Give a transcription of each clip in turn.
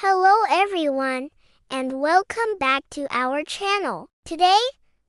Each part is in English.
Hello everyone, and welcome back to our channel. Today,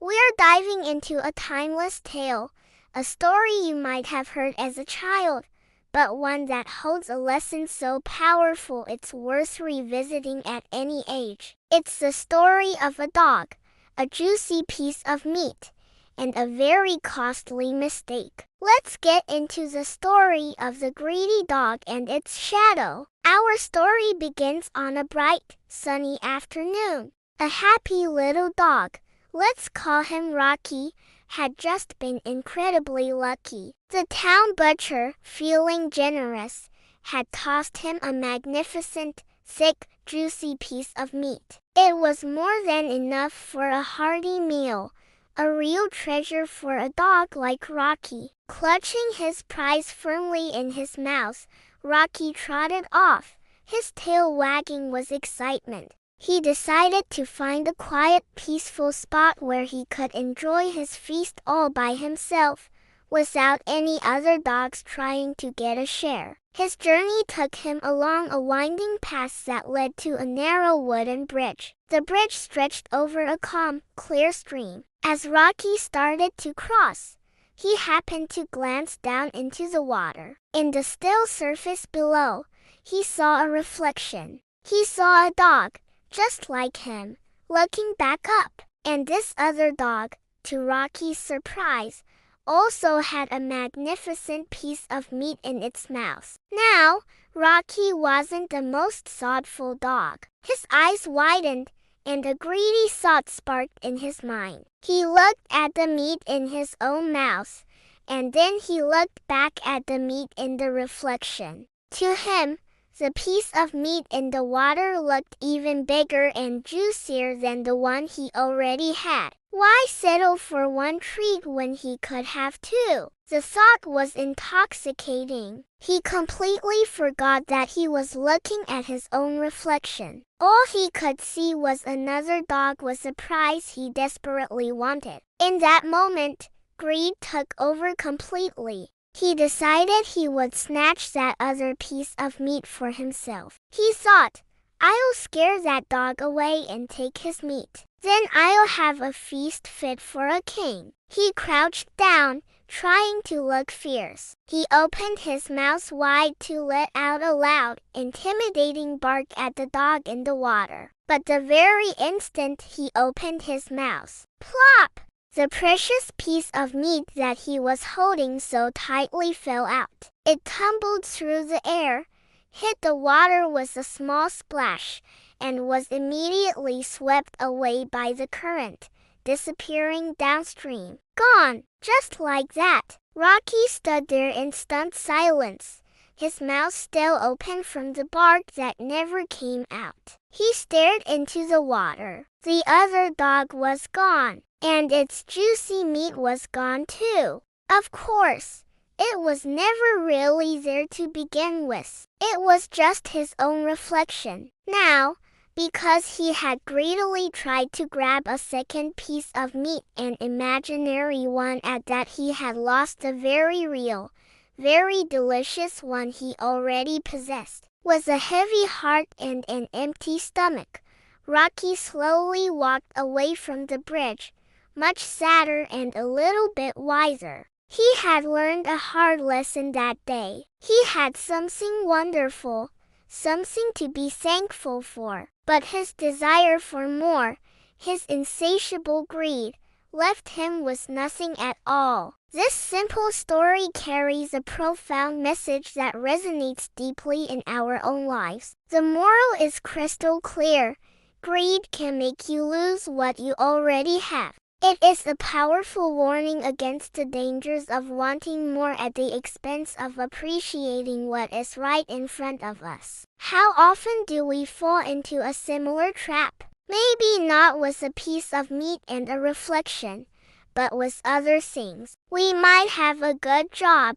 we are diving into a timeless tale, a story you might have heard as a child, but one that holds a lesson so powerful it's worth revisiting at any age. It's the story of a dog, a juicy piece of meat, and a very costly mistake. Let's get into the story of the greedy dog and its shadow. Our story begins on a bright, sunny afternoon. A happy little dog, let's call him Rocky, had just been incredibly lucky. The town butcher, feeling generous, had tossed him a magnificent, thick, juicy piece of meat. It was more than enough for a hearty meal, a real treasure for a dog like Rocky. Clutching his prize firmly in his mouth, Rocky trotted off, his tail wagging with excitement. He decided to find a quiet, peaceful spot where he could enjoy his feast all by himself, without any other dogs trying to get a share. His journey took him along a winding path that led to a narrow wooden bridge. The bridge stretched over a calm, clear stream. As Rocky started to cross, he happened to glance down into the water. In the still surface below, he saw a reflection. He saw a dog, just like him, looking back up. And this other dog, to Rocky's surprise, also had a magnificent piece of meat in its mouth. Now, Rocky wasn't the most thoughtful dog. His eyes widened, and a greedy thought sparked in his mind. He looked at the meat in his own mouth, and then he looked back at the meat in the reflection. To him, the piece of meat in the water looked even bigger and juicier than the one he already had. Why settle for one treat when he could have two? The thought was intoxicating. He completely forgot that he was looking at his own reflection. All he could see was another dog with a prize he desperately wanted. In that moment, greed took over completely. He decided he would snatch that other piece of meat for himself. He thought, I'll scare that dog away and take his meat. Then I'll have a feast fit for a king. He crouched down, trying to look fierce. He opened his mouth wide to let out a loud, intimidating bark at the dog in the water. But the very instant he opened his mouth, plop! The precious piece of meat that he was holding so tightly fell out. It tumbled through the air, hit the water with a small splash, and was immediately swept away by the current, disappearing downstream. Gone! Just like that. Rocky stood there in stunned silence, his mouth still open from the bark that never came out. He stared into the water. The other dog was gone, and its juicy meat was gone too. Of course, it was never really there to begin with. It was just his own reflection. Now, because he had greedily tried to grab a second piece of meat, an imaginary one at that, he had lost the very real, very delicious one he already possessed. With a heavy heart and an empty stomach, Rocky slowly walked away from the bridge, much sadder and a little bit wiser. He had learned a hard lesson that day. He had something wonderful, something to be thankful for. But his desire for more, his insatiable greed, left him with nothing at all. This simple story carries a profound message that resonates deeply in our own lives. The moral is crystal clear. Greed can make you lose what you already have. It is a powerful warning against the dangers of wanting more at the expense of appreciating what is right in front of us. How often do we fall into a similar trap? Maybe not with a piece of meat and a reflection, but with other things. We might have a good job,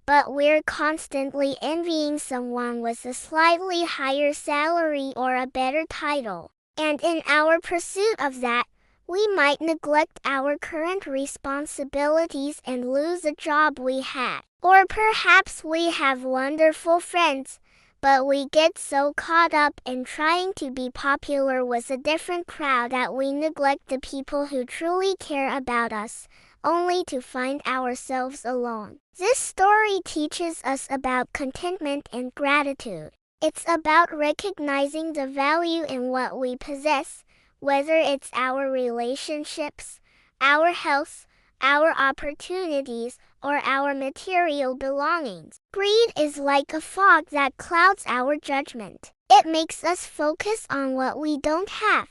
but we're constantly envying someone with a slightly higher salary or a better title. And in our pursuit of that, we might neglect our current responsibilities and lose a job we had. Or perhaps we have wonderful friends, But we get so caught up in trying to be popular with a different crowd that we neglect the people who truly care about us, only to find ourselves alone. This story teaches us about contentment and gratitude. It's about recognizing the value in what we possess, whether it's our relationships, our health, our opportunities, or our material belongings. Greed is like a fog that clouds our judgment. It makes us focus on what we don't have,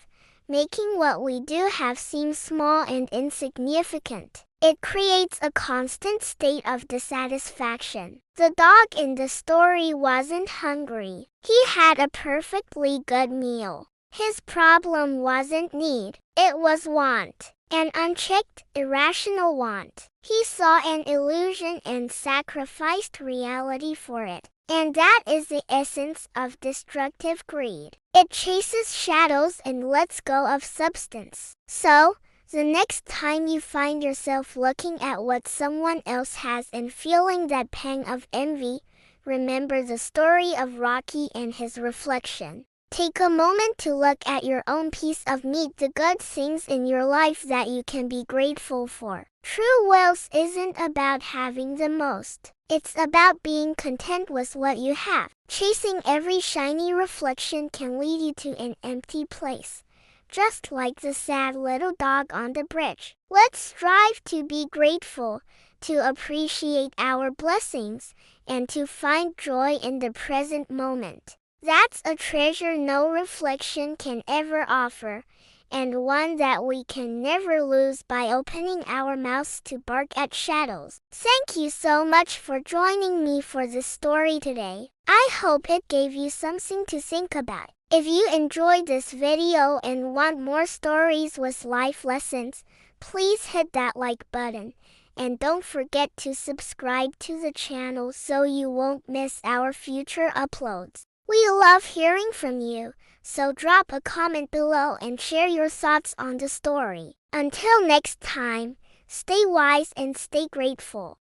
making what we do have seem small and insignificant. It creates a constant state of dissatisfaction. The dog in the story wasn't hungry. He had a perfectly good meal. His problem wasn't need, it was want. An unchecked, irrational want. He saw an illusion and sacrificed reality for it. And that is the essence of destructive greed. It chases shadows and lets go of substance. So, the next time you find yourself looking at what someone else has and feeling that pang of envy, remember the story of Rocky and his reflection. Take a moment to look at your own piece of meat, the good things in your life that you can be grateful for. True wealth isn't about having the most. It's about being content with what you have. Chasing every shiny reflection can lead you to an empty place, just like the sad little dog on the bridge. Let's strive to be grateful, to appreciate our blessings, and to find joy in the present moment. That's a treasure no reflection can ever offer, and one that we can never lose by opening our mouths to bark at shadows. Thank you so much for joining me for this story today. I hope it gave you something to think about. If you enjoyed this video and want more stories with life lessons, please hit that like button. And don't forget to subscribe to the channel so you won't miss our future uploads. We love hearing from you, so drop a comment below and share your thoughts on the story. Until next time, stay wise and stay grateful.